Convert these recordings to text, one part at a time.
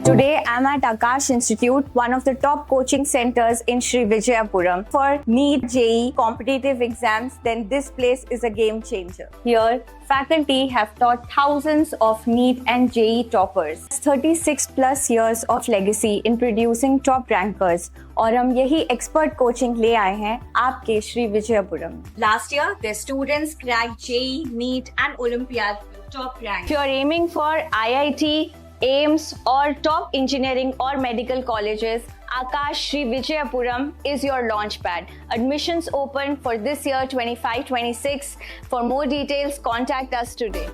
Today, I'm at Akash Institute, one of the top coaching centers in Sri Vijayapuram. For NEET JEE competitive exams, then this place is a game changer. Here, faculty have taught thousands of NEET and JEE toppers. 36 plus years of legacy in producing top rankers. और हम यही expert coaching ले आए हैं आपके Shri Vijayapuram. Last year, their students cracked JEE, NEET and Olympiad top rank. If you're aiming for IIT, AIMS or top engineering or medical colleges, Akash Sri Vijayapuram is your launchpad. Admissions open for this year 25-26. For more details, contact us today.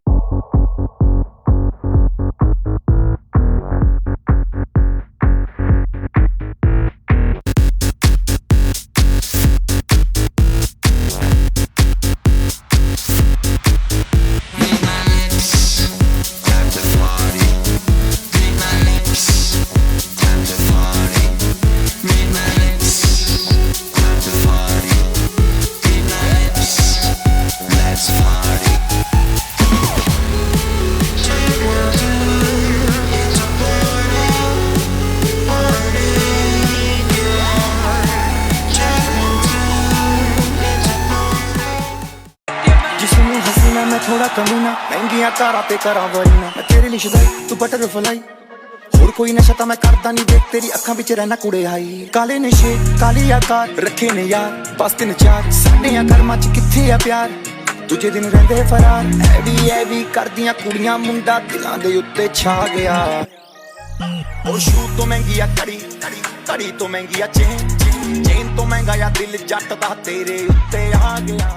मैं थोड़ा कमीना महंगियां कारा ते करा वरीना मैं तेरे लिए शुदा तू बटरफ्लाई और कोई नशा तो मैं करता नहीं देख तेरी अखां विच रहना कुड़े आई काले नशे काली आकार रखे ने यार बस 3-4 साडे कर्मां च किथे आ प्यार तुझे दिन रहंदे फरार ऐवी करदियां कुड़ियां मुंडा दिलां दे उत्ते छा गया ओ शू तो महंगी आ कड़ी तो महंगी आ चेन तो महंगा या दिल जट दा तेरे उत्ते आ गया.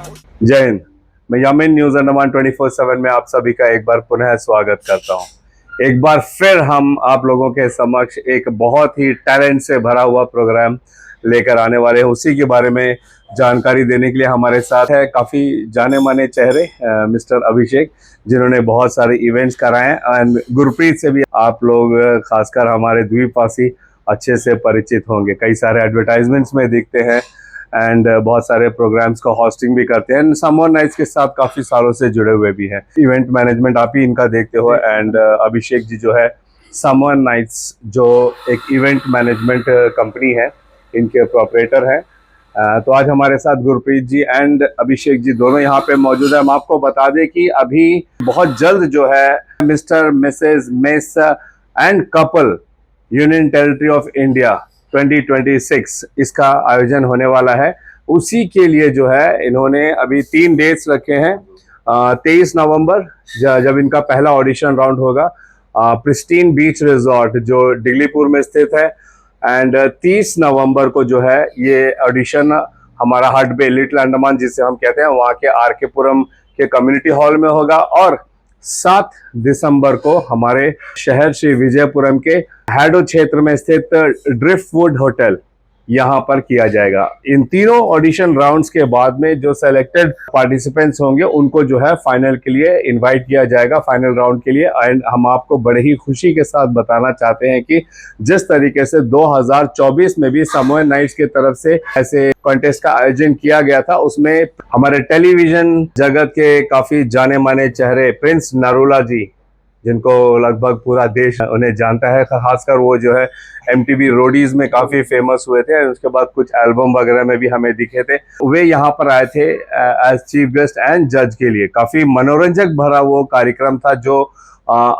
जय हिंद. मैं यामिन न्यूज अंडमान 24/7 में आप सभी का एक बार पुनः स्वागत करता हूं. एक बार फिर हम आप लोगों के समक्ष एक बहुत ही टैलेंट से भरा हुआ प्रोग्राम लेकर आने वाले हैं. उसी के बारे में जानकारी देने के लिए हमारे साथ है काफ़ी जाने माने चेहरे मिस्टर अभिषेक, जिन्होंने बहुत सारे इवेंट्स कराए हैं. एंड गुरप्रीत से भी आप लोग खासकर हमारे द्वीपवासी अच्छे से परिचित होंगे. कई सारे एडवर्टाइजमेंट्स में दिखते हैं एंड बहुत सारे प्रोग्राम्स का होस्टिंग भी करते हैं. समर नाइट्स के साथ काफ़ी सालों से जुड़े हुए भी हैं. इवेंट मैनेजमेंट आप ही इनका देखते हो. एंड अभिषेक जी जो है समर नाइट्स जो एक इवेंट मैनेजमेंट कंपनी है, इनके प्रोपरेटर हैं. तो आज हमारे साथ गुरप्रीत जी एंड अभिषेक जी दोनों यहाँ पे मौजूद है. हम आपको बता दें कि अभी बहुत जल्द जो है mister missus miss and couple union territory of India 2026 इसका आयोजन होने वाला है. उसी के लिए जो है इन्होंने अभी 3 डेट्स रखे हैं. 23 नवंबर जब इनका पहला ऑडिशन राउंड होगा प्रिस्टीन बीच रिजॉर्ट जो डिगलीपुर में स्थित है. एंड 30 नवंबर को जो है ये ऑडिशन हमारा हट बे लिटिल अंडमान जिसे हम कहते हैं वहाँ के आर.के. पुरम के कम्युनिटी हॉल में होगा. और 7 दिसंबर को हमारे शहर श्री विजयपुरम के हैडो क्षेत्र में स्थित ड्रिफ्टवुड होटल यहाँ पर किया जाएगा. इन तीनों ऑडिशन राउंड्स के बाद में जो सेलेक्टेड पार्टिसिपेंट्स होंगे उनको जो है फाइनल के लिए इनवाइट किया जाएगा, फाइनल राउंड के लिए. एंड हम आपको बड़े ही खुशी के साथ बताना चाहते हैं कि जिस तरीके से 2024 में भी समर नाइट्स की तरफ से ऐसे कॉन्टेस्ट का आयोजन किया गया था, उसमें हमारे टेलीविजन जगत के काफी जाने माने चेहरे प्रिंस नरूला जी, जिनको लगभग पूरा देश उन्हें जानता है, खासकर वो जो है MTV रोडीज में काफ़ी फेमस हुए थे. उसके बाद कुछ एल्बम वगैरह में भी हमें दिखे थे. वे यहाँ पर आए थे एज चीफ गेस्ट एंड जज के लिए. काफ़ी मनोरंजक भरा वो कार्यक्रम था जो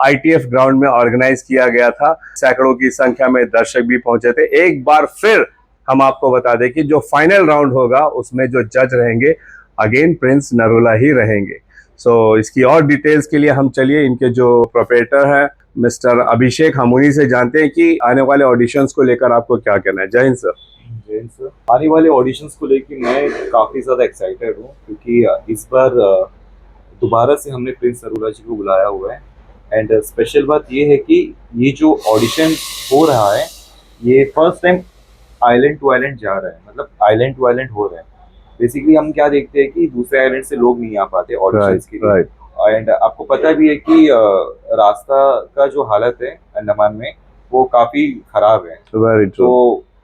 ITF ग्राउंड में ऑर्गेनाइज किया गया था. सैकड़ों की संख्या में दर्शक भी पहुंचे थे. एक बार फिर हम आपको बता दें कि जो फाइनल राउंड होगा उसमें जो जज रहेंगे अगेन प्रिंस नरूला ही रहेंगे. इसकी और डिटेल्स के लिए हम चलिए इनके जो प्रोपरेटर हैं मिस्टर अभिषेक, हम उन्हीं से जानते हैं कि आने वाले ऑडिशंस को लेकर आपको क्या कहना है. जय हिंद सर. जय हिंद सर. आने वाले ऑडिशंस को लेकर मैं काफ़ी ज़्यादा एक्साइटेड हूँ क्योंकि इस बार दोबारा से हमने प्रिंस नरूला जी को बुलाया हुआ है. एंड स्पेशल बात ये है कि ये जो ऑडिशन हो रहा है ये first time island to island जा रहा है, मतलब आइलैंड टू आइलैंड हो रहा है. बेसिकली हम क्या देखते हैं कि दूसरे आइलैंड से लोग नहीं आ पाते ऑडिशंस के लिए. एंड आपको पता भी है कि रास्ता का जो हालत है अंडमान में वो काफी खराब है. तो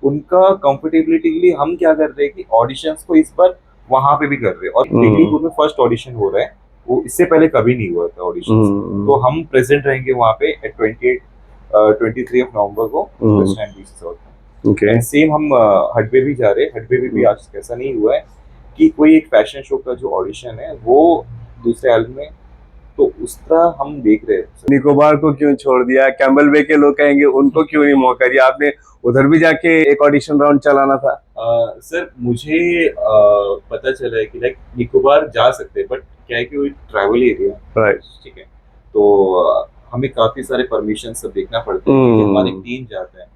उनका कंफर्टेबिलिटी के लिए हम क्या कर रहे हैं कि ऑडिशंस को इस बार वहां पे भी कर रहे हैं. और डिगलीपुर में फर्स्ट ऑडिशन हो रहा है, वो इससे पहले कभी नहीं हुआ था ऑडिशन. तो हम प्रेजेंट रहेंगे वहाँ पे 28 23 नवंबर को वेस्ट एंड बीच रिसोर्ट में। ओके सेम हम हडवे भी जा रहे हैं। हडवे भी आज ऐसा नहीं हुआ है कि कोई एक फैशन शो का जो ऑडिशन है वो दूसरे आइलैंड में, तो उस तरह हम देख रहे हैं। निकोबार को क्यों छोड़ दिया? कैम्बल बे के लोग कहेंगे उनको क्यों नहीं मौका दिया? आपने उधर भी जाके एक ऑडिशन राउंड चलाना था। सर मुझे पता चला है कि लाइक निकोबार जा सकते हैं, बट क्या है कि वो ट्रैवल एरिया, राइट, ठीक है, तो हमें काफी सारे परमिशन सब देखना पड़ते हैं क्योंकि हमारी टीम जाते हैं,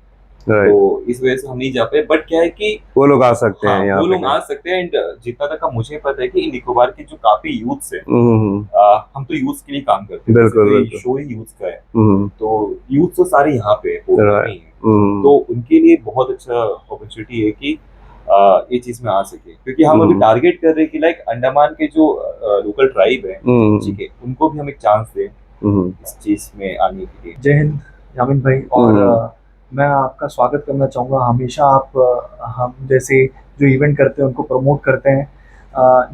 राइट, तो इस वजह से हम नहीं जा पाए। बट क्या है कि वो लोग आ सकते हैं हाँ, यहाँ वो पे। लोग आ सकते हैं। एंड जितना तक का मुझे पता है कि निकोबार के जो काफी यूथ्स है, हम तो यूथ के लिए काम करते हैं, बिल्कुल, तो बिल्कुल। शो ही यूथ का है, हम्म, तो यूथ तो सारे यहाँ पे है, पोर्टलैंड में ही है। तो उनके लिए बहुत अच्छा अपॉर्चुनिटी है कि ये चीज में आ सके, क्योंकि हम अभी टारगेट कर रहे हैं कि लाइक अंडमान के जो लोकल ट्राइब है, ठीक है, उनको भी हम एक चांस दें इस चीज में आने के लिए। जय हिंद यामिन भाई, और मैं आपका स्वागत करना चाहूँगा। हमेशा आप हम जैसे जो इवेंट करते हैं उनको प्रमोट करते हैं।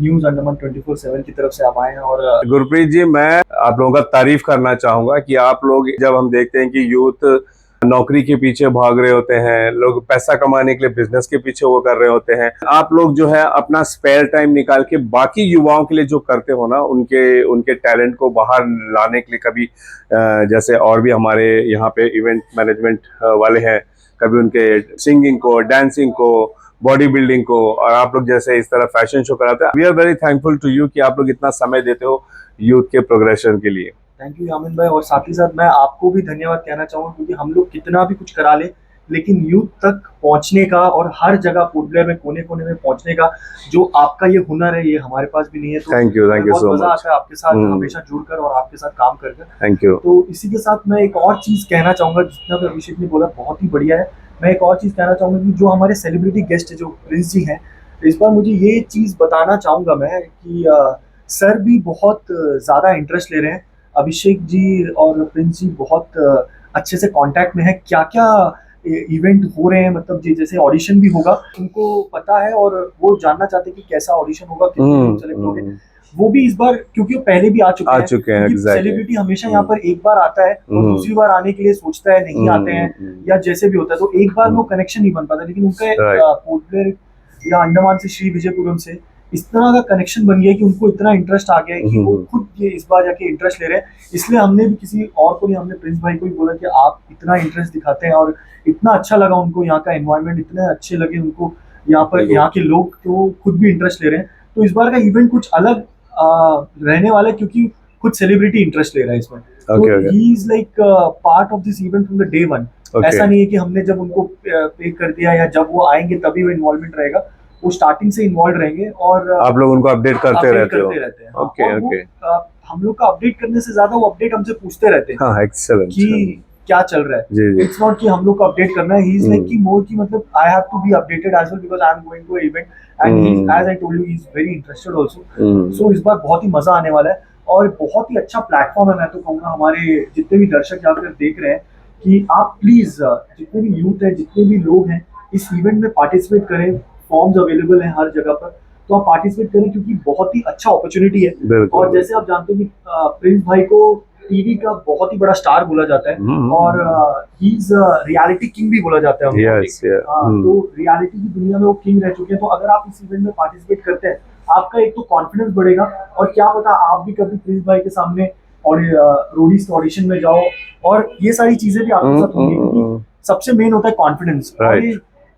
न्यूज़ अंडमान 24/7 की तरफ से आप आए हैं। और गुरप्रीत जी, मैं आप लोगों का तारीफ करना चाहूंगा कि आप लोग, जब हम देखते हैं कि यूथ नौकरी के पीछे भाग रहे होते हैं, लोग पैसा कमाने के लिए बिजनेस के पीछे वो कर रहे होते हैं, आप लोग जो है अपना स्पेयर टाइम निकाल के बाकी युवाओं के लिए जो करते हो ना, उनके उनके टैलेंट को बाहर लाने के लिए, कभी जैसे और भी हमारे यहाँ पे इवेंट मैनेजमेंट वाले हैं, कभी उनके सिंगिंग को, डांसिंग को, बॉडी बिल्डिंग को, और आप लोग जैसे इस तरह फैशन शो कराते हैं। We are very thankful to you कि आप लोग इतना समय देते हो यूथ के प्रोग्रेशन के लिए। थैंक यू यामिन भाई, और साथ ही साथ मैं आपको भी धन्यवाद कहना चाहूँगा, क्योंकि हम लोग कितना भी कुछ करा ले, लेकिन यूथ तक पहुँचने का और हर जगह पोर्ट ब्लेयर में कोने कोने में पहुँचने का जो आपका ये हुनर है, ये हमारे पास भी नहीं है। तो थैंक यू बहुत सो मजा मच। आता है आपके साथ हमेशा जुड़कर और आपके साथ काम करके। Thank you. तो इसी के साथ मैं एक और चीज़ कहना चाहूँगा, जितना भी अभिषेक ने बोला बहुत ही बढ़िया है। मैं एक और चीज़ कहना चाहूँगा कि जो हमारे सेलिब्रिटी गेस्ट है, जो प्रिंस जी हैं, इस बार मुझे ये चीज़ बताना चाहूँगा मैं कि सर भी बहुत ज़्यादा इंटरेस्ट ले रहे हैं। अभिषेक जी और प्रिंस जी बहुत अच्छे से कांटेक्ट में है। क्या क्या इवेंट हो रहे हैं, मतलब जैसे ऑडिशन भी होगा, उनको पता है और वो जानना चाहते हैं कि कैसा ऑडिशन होगा, कितने लोग सेलेक्ट होंगे। वो भी इस बार, क्योंकि वो पहले भी आ चुके हैं, exactly. सेलिब्रिटी हमेशा यहाँ पर एक बार आता है और दूसरी बार आने के लिए सोचता है, नहीं आते हैं या जैसे भी होता है, तो एक बार में वो कनेक्शन नहीं बन पाता। लेकिन उनका पोर्ट ब्लेयर या अंडमान से श्री विजयपुरम से इस तरह का कनेक्शन बन गया कि उनको इतना इंटरेस्ट आ गया है कि वो खुद ये इस बार जाके इंटरेस्ट ले रहे हैं। इसलिए हमने भी किसी और को नहीं, हमने प्रिंस भाई को ही बोला कि आप इतना इंटरेस्ट दिखाते हैं, और इतना अच्छा लगा उनको, यहाँ का एनवायरनमेंट इतने अच्छे लगे उनको, यहाँ पर यहाँ के लोग तो खुद भी इंटरेस्ट ले रहे हैं। तो इस बार का इवेंट कुछ अलग रहने वाला है, क्योंकि खुद सेलिब्रिटी इंटरेस्ट ले रहा है इसमें। तो he is like part of this event from the day one. ऐसा नहीं है कि हमने जब उनको पे कर दिया या जब वो आएंगे तभी वो इन्वॉल्वमेंट रहेगा, वो स्टार्टिंग से इन्वॉल्व रहेंगे और आप लोग उनको अपडेट करते रहते हो। Okay okay. हम लोग का अपडेट करने से ज्यादा वो अपडेट हमसे पूछते रहते हैं। हाँ, एक्सीलेंट, कि क्या चल रहा है। जी जी। इट्स नॉट कि हम लोग को अपडेट करना है, ही इज लाइक कि मोर कि मतलब I have to be updated as well, because I am going to a event and he, as I told you, he is very interested also. So इस बार बहुत ही मजा आने वाला है और बहुत ही अच्छा प्लेटफॉर्म है। मैं तो कहूँगा हमारे जितने भी दर्शक जाकर देख रहे हैं कि आप प्लीज जितने भी यूथ है, जितने भी लोग हैं, इस इवेंट में पार्टिसिपेट करें। फॉर्म्स अवेलेबल हैं हर जगह पर, तो आप पार्टिसिपेट करें, क्योंकि बहुत ही अच्छा अपॉर्चुनिटी है। और जैसे आप जानते हैं कि प्रिंस भाई को टीवी का बहुत ही बड़ा स्टार बोला जाता है और ही इज रियलिटी किंग भी बोला जाता है। तो रियलिटी की दुनिया में वो किंग रह चुके हैं। तो अगर आप इस इवेंट में पार्टिसिपेट करते हैं, आपका एक तो कॉन्फिडेंस बढ़ेगा, और क्या पता आप भी कभी प्रिंस भाई के सामने और रोडीज के ऑडिशन में जाओ, और ये सारी चीजें भी आपके साथ होंगी, क्योंकि सबसे मेन होता है कॉन्फिडेंस।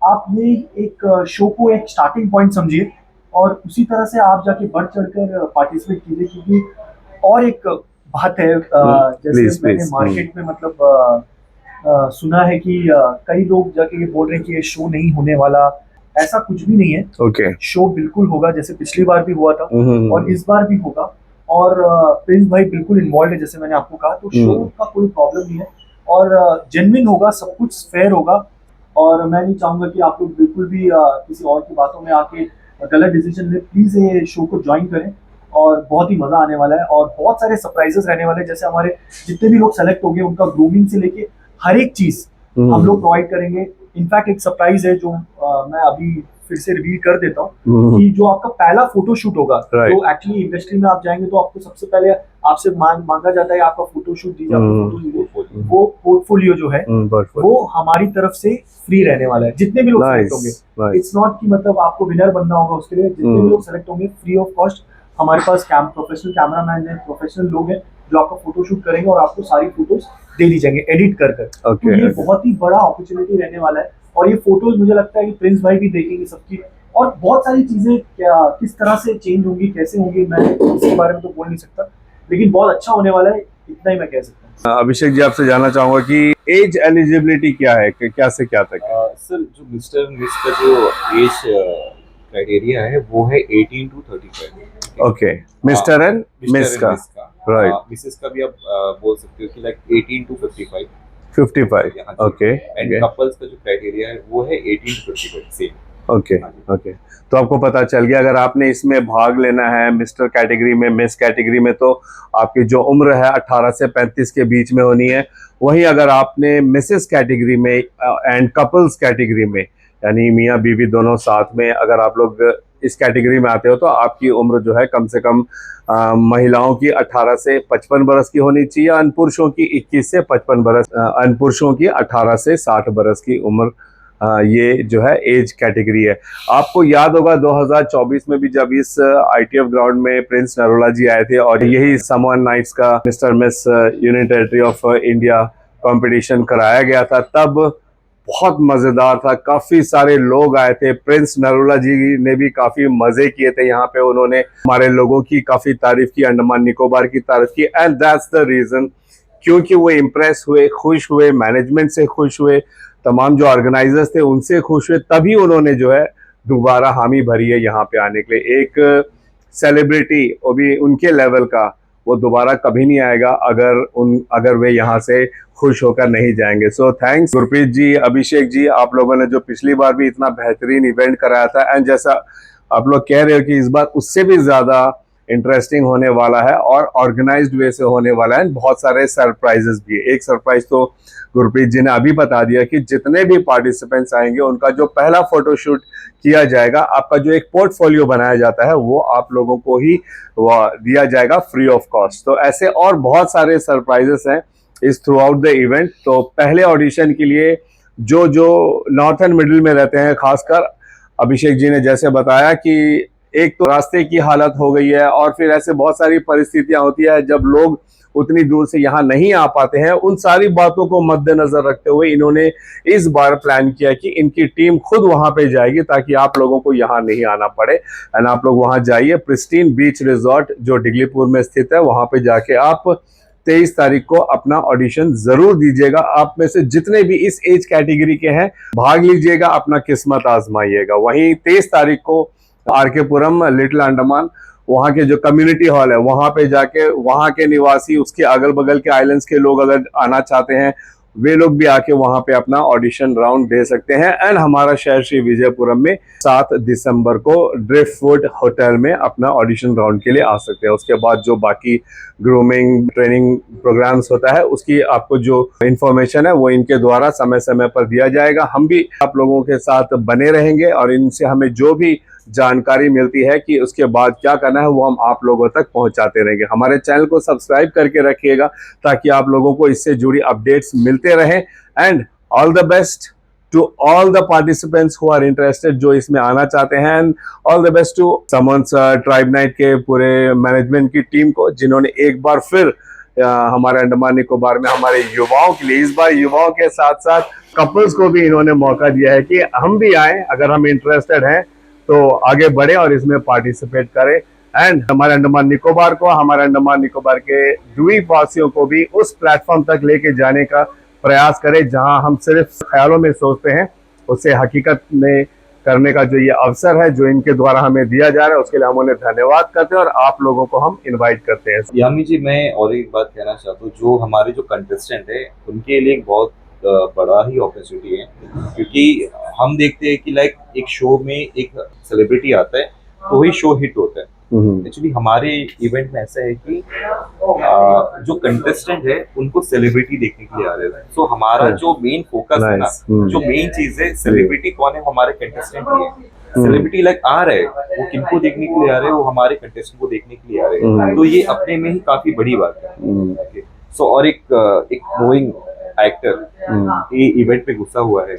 आप ये एक शो को एक स्टार्टिंग पॉइंट समझिए और उसी तरह से आप जाके बढ़ चढ़कर पार्टिसिपेट कीजिए। क्योंकि और एक बात है, जैसे मैंने मार्केट में मतलब सुना है कि कई लोग जाके ये बोल रहे हैं कि ये शो नहीं होने वाला। ऐसा कुछ भी नहीं है। शो बिल्कुल होगा, जैसे पिछली बार भी हुआ था और इस बार भी होगा। और प्रिंस भाई बिल्कुल इन्वॉल्व है, जैसे मैंने आपको कहा। तो शो का कोई प्रॉब्लम नहीं है और जेन्युइन होगा, सब कुछ फेयर होगा। और मैं नहीं चाहूंगा कि आप लोग बिल्कुल भी किसी और की बातों में आके गलत डिसीजन ले। प्लीज ये शो को ज्वाइन करें और बहुत ही मजा आने वाला है और बहुत सारे सरप्राइजेस रहने वाले हैं। जैसे हमारे जितने भी लोग सेलेक्ट हो गए, उनका ग्रूमिंग से लेके हर एक चीज हम लोग प्रोवाइड करेंगे। इनफैक्ट एक सरप्राइज है जो मैं अभी फिर से रिवील कर देता हूँ कि जो आपका पहला फोटोशूट होगा, तो एक्चुअली इंडस्ट्री में आप जाएंगे तो आपको सबसे पहले आपसे मांगा जाता है आपका फोटोशूट दीजिए, वो पोर्टफोलियो जो है portfolio. वो हमारी तरफ से फ्री रहने वाला है। जितने भी लोग सेलेक्ट होंगे, nice. इट्स नॉट कि मतलब आपको विनर बनना होगा उसके लिए, जितने भी लोग सेलेक्ट होंगे फ्री ऑफ कॉस्ट हमारे पास प्रोफेशनल कैमरामैन है, प्रोफेशनल लोग हैं जो आपका फोटोशूट करेंगे और आपको सारी फोटोज दे दी जाएंगे एडिट कर कर। Okay, तो ये okay. बहुत ही बड़ा अपॉर्चुनिटी रहने वाला है। और ये फोटोज मुझे लगता है कि प्रिंस भाई भी देखेंगे सबकी, और बहुत सारी चीजें क्या किस तरह से चेंज होंगी, कैसे होंगी, मैं इसके बारे में तो बोल नहीं सकता, लेकिन बहुत अच्छा होने वाला है, इतना ही मैं कह सकता हूँ। अभिषेक जी, आपसे जानना चाहूंगा कि एज एलिजिबिलिटी क्या है, कि क्या से क्या तक है? सर जो मिस्टर मिस का जो एज क्राइटेरिया है वो है 18 to 35। Okay, mister and miss का, राइट, मिसेस का भी आप बोल सकते हो कि like 18 to 55। 55, okay, and couples का जो क्राइटेरिया है वो है 18 to 55 सेम। Okay, okay. तो आपको पता चल गया, अगर आपने इसमें भाग लेना है मिस्टर कैटेगरी में, मिस कैटेगरी में, तो आपकी जो उम्र है 18 से 35 के बीच में होनी है। वहीं अगर आपने मिसेस कैटेगरी में एंड कपल्स कैटेगरी में, यानी मियाँ बीवी दोनों साथ में, अगर आप लोग इस कैटेगरी में आते हो तो आपकी उम्र जो है कम से कम महिलाओं की 18 से 55 बरस की होनी चाहिए, अन्य पुरुषों की 21 से 55 बरस, अन्य पुरुषों की 18 से 60 बरस की उम्र, ये जो है एज कैटेगरी है। आपको याद होगा 2024 में भी जब इस ITF ग्राउंड में प्रिंस नरोला जी आए थे और यही समवन नाइट्स का mister miss union territory of India competition कराया गया था, तब बहुत मजेदार था, काफी सारे लोग आए थे। प्रिंस नरोला जी ने भी काफी मजे किए थे यहाँ पे, उन्होंने हमारे लोगों की काफी तारीफ की, अंडमान निकोबार की तारीफ की, एंड दैट्स द रीजन, क्योंकि वो इम्प्रेस हुए, खुश हुए, मैनेजमेंट से खुश हुए, तमाम जो ऑर्गेनाइजर्स थे उनसे खुश हुए, तभी उन्होंने जो है दोबारा हामी भरी है यहाँ पे आने के लिए। एक सेलिब्रिटी, वो भी उनके लेवल का, वो दोबारा कभी नहीं आएगा अगर वे यहाँ से खुश होकर नहीं जाएंगे। सो थैंक्स गुरप्रीत जी, अभिषेक जी, आप लोगों ने जो पिछली बार भी इतना बेहतरीन इवेंट कराया था, एंड जैसा आप लोग कह रहे हो कि इस बार उससे भी ज्यादा इंटरेस्टिंग होने वाला है और ऑर्गेनाइज्ड वे से होने वाला है, बहुत सारे सरप्राइजेस भी है। एक सरप्राइज तो गुरप्रीत जी ने अभी बता दिया कि जितने भी पार्टिसिपेंट्स आएंगे उनका जो पहला फोटोशूट किया जाएगा, आपका जो एक पोर्टफोलियो बनाया जाता है, वो आप लोगों को ही दिया जाएगा फ्री ऑफ कॉस्ट। तो ऐसे और बहुत सारे सरप्राइजेस हैं इस थ्रू आउट द इवेंट। तो पहले ऑडिशन के लिए जो नॉर्थ एंड मिडिल में रहते हैं, खासकर अभिषेक जी ने जैसे बताया कि एक तो रास्ते की हालत हो गई है, और फिर ऐसे बहुत सारी परिस्थितियां होती है जब लोग उतनी दूर से यहाँ नहीं आ पाते हैं। उन सारी बातों को मद्देनजर रखते हुए इन्होंने इस बार प्लान किया कि इनकी टीम खुद वहां पे जाएगी, ताकि आप लोगों को यहाँ नहीं आना पड़े, एंड आप लोग वहां जाइए। प्रिस्टीन बीच रिजॉर्ट जो डिगलीपुर में स्थित है, वहां पे जाके आप 23 तारीख को अपना ऑडिशन जरूर दीजिएगा। आप में से जितने भी इस एज कैटेगरी के हैं, भाग लीजिएगा, अपना किस्मत आजमाइएगा। वहीं 23 तारीख को RK पुरम लिटिल अंडमान, वहाँ के जो कम्युनिटी हॉल है, वहाँ पे जाके वहाँ के निवासी, उसके अगल बगल के आइलैंड्स के लोग अगर आना चाहते हैं, वे लोग भी आके वहाँ पे अपना ऑडिशन राउंड दे सकते हैं। एंड हमारा शहर श्री विजयपुरम में 7 दिसंबर को ड्रिफ्टवुड होटल में अपना ऑडिशन राउंड के लिए आ सकते हैं। उसके बाद जो बाकी ग्रूमिंग ट्रेनिंग प्रोग्राम्स होता है, उसकी आपको जो इंफॉर्मेशन है वो इनके द्वारा समय समय पर दिया जाएगा। हम भी आप लोगों के साथ बने रहेंगे और इनसे हमें जो भी जानकारी मिलती है कि उसके बाद क्या करना है, वो हम आप लोगों तक पहुंचाते रहेंगे। हमारे चैनल को सब्सक्राइब करके रखिएगा ताकि आप लोगों को इससे जुड़ी अपडेट्स मिलते रहें। And all the best to all the participants who are interested, जो इसमें आना चाहते हैं, and all the best to Summons Tribe Night के पूरे मैनेजमेंट की टीम को, जिन्होंने एक बार फिर हमारे अंडमान निकोबार में हमारे युवाओं के लिए, इस बार युवाओं के साथ साथ कपल्स को भी इन्होंने मौका दिया है कि हम भी आए, अगर हम इंटरेस्टेड हैं तो आगे बढ़े और इसमें पार्टिसिपेट करें। एंड हमारे अंडमान निकोबार को, हमारे अंडमान निकोबार के द्वीपवासियों को भी उस प्लेटफॉर्म तक लेके जाने का प्रयास करें जहां हम सिर्फ ख्यालों में सोचते हैं, उसे हकीकत में करने का जो ये अवसर है जो इनके द्वारा हमें दिया जा रहा है, उसके लिए हम उन्हें धन्यवाद करते हैं और आप लोगों को हम इनवाइट करते हैं। यामी जी, मैं और एक बात कहना चाहता हूँ, जो हमारे जो कंटेस्टेंट है उनके लिए एक बहुत बड़ा ही अपॉर्चुनिटी है, क्योंकि हम देखते हैं कि लाइक एक शो में एक सेलिब्रिटी आता है तो ही शो हिट होता है। एक्चुअली हमारे इवेंट में ऐसा है कि जो कंटेस्टेंट है उनको सेलिब्रिटी देखने के लिए आ रहे हैं। सो हमारा जो मेन फोकस है ना, जो मेन चीज है, सेलिब्रिटी कौन है, हमारे कंटेस्टेंट ही है। सेलिब्रिटी लाइक आ रहे हैं, वो किनको देखने के लिए आ रहे हैं, वो हमारे कंटेस्टेंट को देखने के लिए आ रहे हैं। तो ये अपने में ही काफी बड़ी बात है। सो और एक ग्रोइंग एक्टर ये इवेंट पे घुसा हुआ है,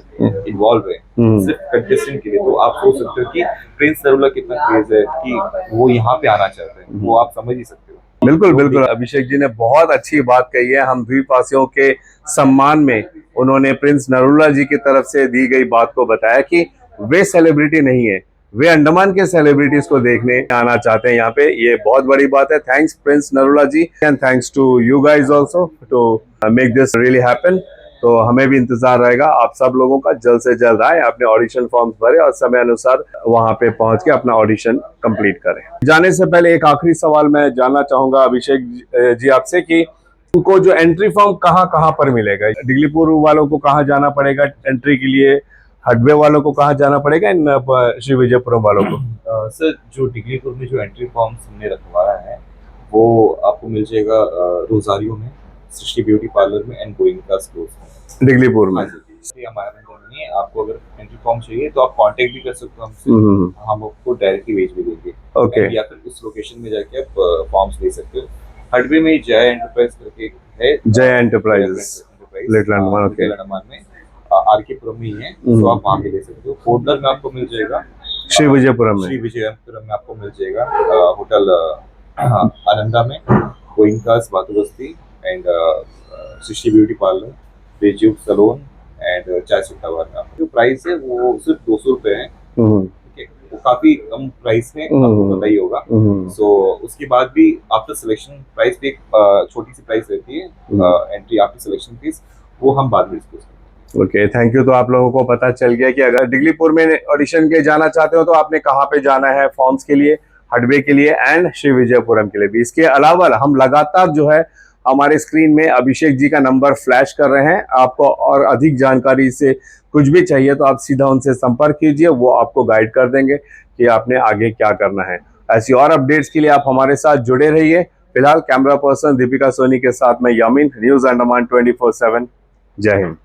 इन्वॉल्व है सिर्फ कंटेस्टेंट के लिए, तो आप सोच सकते हो कि प्रिंस नरूला कितना क्रेज है कि वो यहाँ पे आना चाहते हैं, वो आप समझ ही सकते हो। बिल्कुल बिल्कुल, अभिषेक जी ने बहुत अच्छी बात कही है। हम द्वीपवासियों के सम्मान में उन्होंने प्रिंस नरूला जी की तरफ से दी गई बात को बताया कि वे सेलिब्रिटी नहीं है, वे अंडमान के सेलिब्रिटीज को देखने आना चाहते हैं यहाँ पे। ये बहुत बड़ी बात है। Thanks Prince Narula ji and thanks to you guys also to make this really happen. तो हमें भी इंतजार रहेगा आप सब लोगों का, जल्द से जल्द आए, अपने ऑडिशन फॉर्म्स भरे और समय अनुसार वहां पे पहुंच के अपना ऑडिशन कंप्लीट करें। जाने से पहले एक आखिरी सवाल मैं जानना चाहूंगा अभिषेक जी आपसे कि उनको जो एंट्री फॉर्म कहाँ पर मिलेगा? डिगलीपुर वालों को कहाँ जाना पड़ेगा एंट्री के लिए, हडवे वालों को कहाँ जाना पड़ेगा, इन श्री विजयपुरम वालों को? सर जो डिगलीपुर में जो एंट्री फॉर्म्स हमने रखवाया है वो आपको मिल जाएगा रोजारियो में, सृष्टि ब्यूटी पार्लर में एंड गोइंका स्टोर्स में, डिगलीपुर में। ये हमारा नंबर नहीं है, आपको अगर एंट्री फॉर्म चाहिए तो आप कांटेक्ट भी कर सकते हो हमसे, हम आपको डायरेक्टली भेज भी देंगे। ओके। या फिर इस लोकेशन में जाके आप फॉर्म्स ले सकते हो। हडवे में जय एंटरप्राइज करके है, जय enterprises little Andaman, okay, little Andaman में आरकेपुरम में ही है, तो आप वहाँ पे ले सकते हो। पोर्टलर में आपको मिल जाएगा, श्री विजयपुरम में, श्री विजयपुरम में आपको मिल जाएगा होटल आनंदा में, Goenka's Batubasti and Srishti beauty parlour, बेजूक सलोन एंड चाय सुट्टा वाला। जो प्राइस है वो सिर्फ 200 रुपए है, ठीक है, वो काफी कम प्राइस में, आपको पता ही होगा। सो उसके बाद भी आफ्टर सिलेक्शन प्राइस भी एक छोटी सी प्राइस रहती है, एंट्री आफ्टर सिलेक्शन फीस, वो हम बाद में डिस्कस करेंगे। Okay, thank you. तो आप लोगों को पता चल गया कि अगर डिगलीपुर में ऑडिशन के जाना चाहते हो तो आपने कहाँ पे जाना है फॉर्म्स के लिए, हडवे के लिए एंड श्री विजयपुरम के लिए भी। इसके अलावा हम लगातार जो है हमारे स्क्रीन में अभिषेक जी का नंबर फ्लैश कर रहे हैं। आपको और अधिक जानकारी से कुछ भी चाहिए तो आप सीधा उनसे संपर्क कीजिए, वो आपको गाइड कर देंगे कि आपने आगे क्या करना है। ऐसी और अपडेट्स के लिए आप हमारे साथ जुड़े रहिए। फिलहाल कैमरा पर्सन दीपिका सोनी के साथ मैं यामीन, न्यूज अंडमान 24/7। जय हिंद।